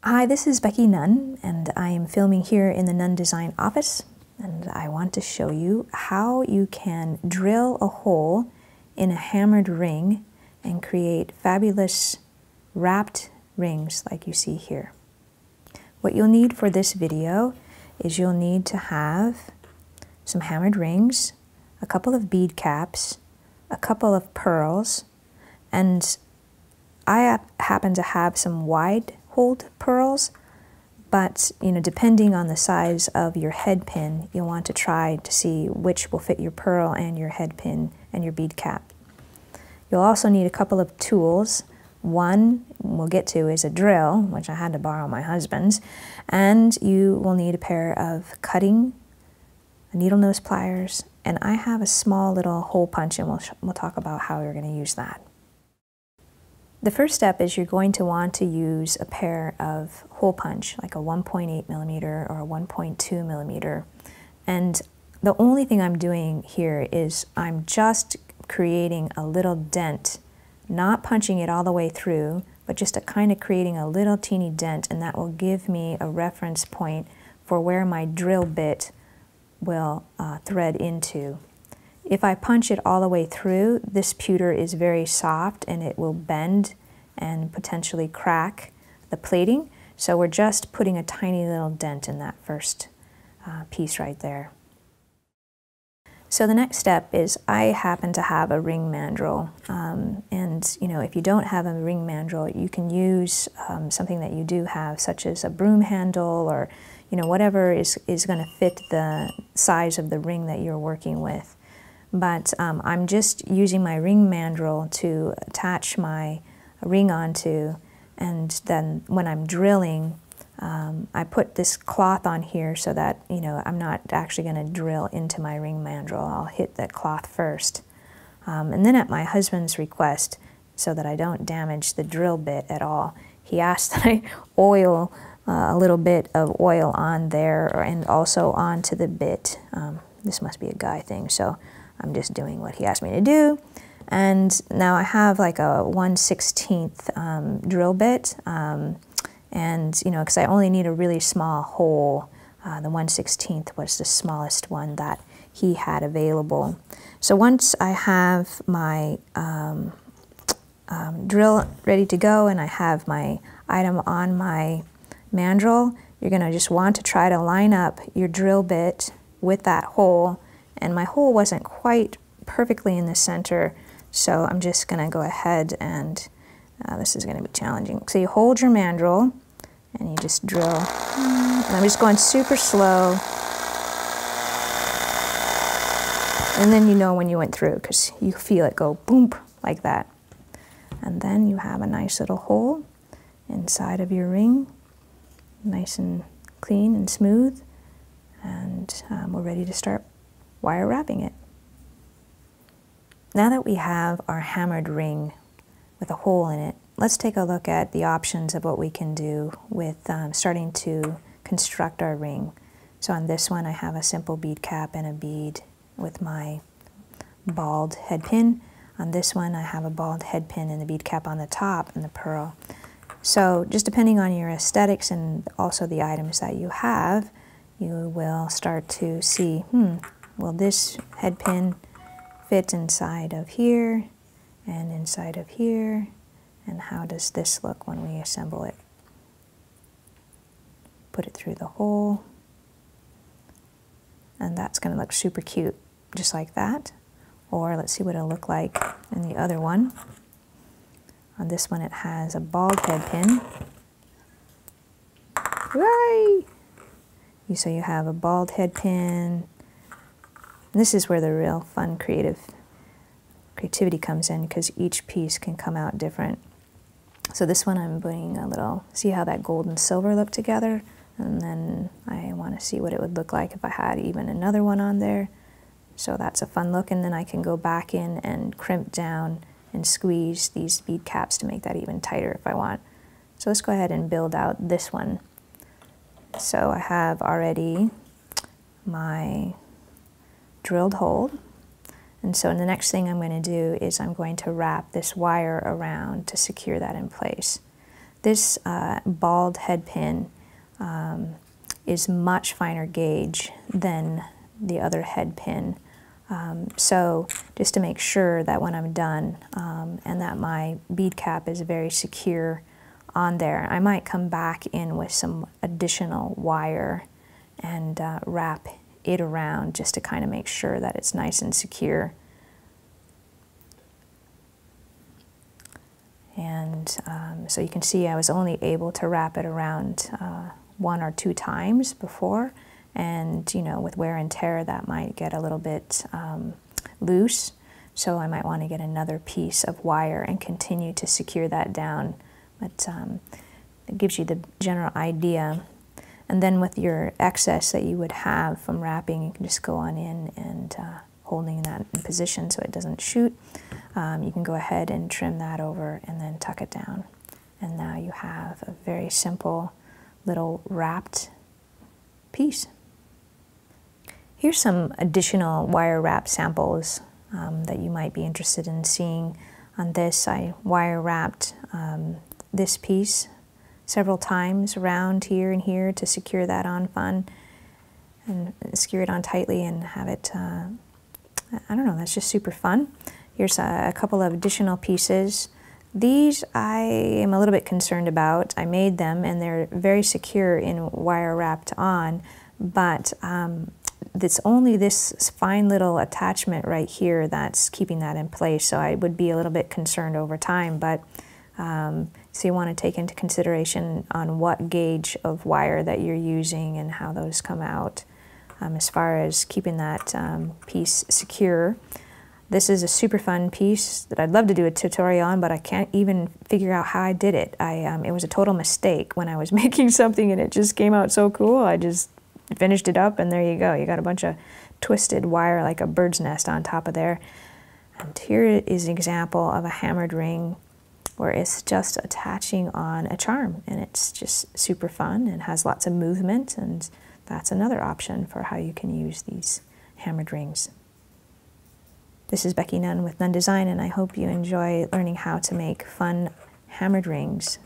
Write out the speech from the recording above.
Hi, this is Becky Nunn, and I am filming here in the Nunn Design office, and I want to show you how you can drill a hole in a hammered ring and create fabulous wrapped rings like you see here. What you'll need for this video is you'll need to have some hammered rings, a couple of bead caps, a couple of pearls, and I happen to have some wide-holed pearls, but depending on the size of your head pin, you'll want to try to see which will fit your pearl and your head pin and your bead cap. You'll also need a couple of tools. One we'll get to is a drill, which I had to borrow my husband's, and you will need a pair of cutting needle nose pliers, and I have a small little hole punch, and we'll talk about how you're going to use that. The first step is you're going to want to use a pair of hole punch, like a 1.8 millimeter or a 1.2 millimeter. And the only thing I'm doing here is I'm just creating a little dent, not punching it all the way through, but just kind of creating a little teeny dent, and that will give me a reference point for where my drill bit will thread into. If I punch it all the way through, this pewter is very soft and it will bend and potentially crack the plating. So we're just putting a tiny little dent in that first piece right there. So the next step is I happen to have a ring mandrel. And if you don't have a ring mandrel, you can use something that you do have, such as a broom handle or whatever is going to fit the size of the ring that you're working with. But I'm just using my ring mandrel to attach my ring onto, and then when I'm drilling, I put this cloth on here so that I'm not actually going to drill into my ring mandrel. I'll hit that cloth first. And then at my husband's request, so that I don't damage the drill bit at all, he asked that I oil a little bit of oil on there and also onto the bit. This must be a guy thing, so I'm just doing what he asked me to do. And now I have like a 1/16 drill bit, and because I only need a really small hole, the 1/16 was the smallest one that he had available. So once I have my drill ready to go and I have my item on my mandrel, you're going to just want to try to line up your drill bit with that hole. And my hole wasn't quite perfectly in the center, so I'm just going to go ahead and this is going to be challenging. So you hold your mandrel and you just drill. And I'm just going super slow. And then you know when you went through because you feel it go boom like that. And then you have a nice little hole inside of your ring, nice and clean and smooth. And we're ready to start wire wrapping it. Now that we have our hammered ring with a hole in it, let's take a look at the options of what we can do with starting to construct our ring. So on this one I have a simple bead cap and a bead with my balled head pin. On this one I have a balled head pin and the bead cap on the top and the pearl. So just depending on your aesthetics and also the items that you have, you will start to see, will this head pin fit inside of here and inside of here, and how does this look when we assemble it? Put it through the hole, and that's going to look super cute, just like that. Or let's see what it'll look like in the other one. On this one it has a balled head pin. Hooray! So you have a balled head pin. And this is where the real fun creativity comes in, because each piece can come out different. So this one I'm putting a little, see how that gold and silver look together? And then I want to see what it would look like if I had even another one on there. So that's a fun look, and then I can go back in and crimp down and squeeze these bead caps to make that even tighter if I want. So let's go ahead and build out this one. So I have already my drilled hole, and so the next thing I'm going to do is I'm going to wrap this wire around to secure that in place. This balled head pin is much finer gauge than the other head pin. So just to make sure that when I'm done and that my bead cap is very secure on there, I might come back in with some additional wire and wrap it around just to kind of make sure that it's nice and secure. And so you can see I was only able to wrap it around 1 or 2 times before, and you know, with wear and tear that might get a little bit loose, so I might want to get another piece of wire and continue to secure that down. But it gives you the general idea. And then with your excess that you would have from wrapping, you can just go on in and holding that in position so it doesn't shoot. You can go ahead and trim that over and then tuck it down. And now you have a very simple little wrapped piece. Here's some additional wire wrap samples that you might be interested in seeing. On this, I wire wrapped this piece several times around here and here to secure that on fun and secure it on tightly and have it, I don't know, that's just super fun. Here's a couple of additional pieces. These I am a little bit concerned about. I made them and they're very secure in wire wrapped on, but it's only this fine little attachment right here that's keeping that in place, so I would be a little bit concerned over time. But so you want to take into consideration on what gauge of wire that you're using and how those come out as far as keeping that piece secure. This is a super fun piece that I'd love to do a tutorial on, but I can't even figure out how I did it. It was a total mistake when I was making something and it just came out so cool. I just finished it up and there you go. You got a bunch of twisted wire like a bird's nest on top of there. And here is an example of a hammered ring where it's just attaching on a charm, and it's just super fun and has lots of movement, and that's another option for how you can use these hammered rings. This is Becky Nunn with Nunn Design, and I hope you enjoy learning how to make fun hammered rings.